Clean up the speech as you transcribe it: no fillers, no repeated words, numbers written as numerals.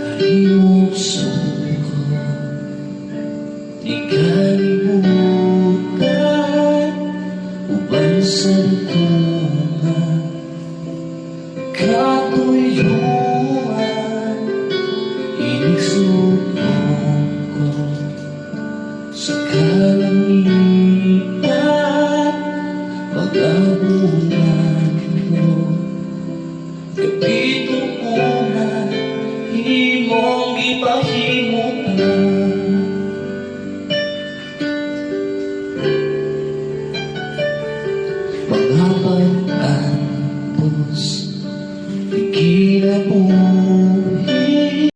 Ayusin ko, di kalimutan upang sa tungan katuyuan. Inisubong ko sa kalangitan pag-abungan mo. Kapito ko na imong ipahimo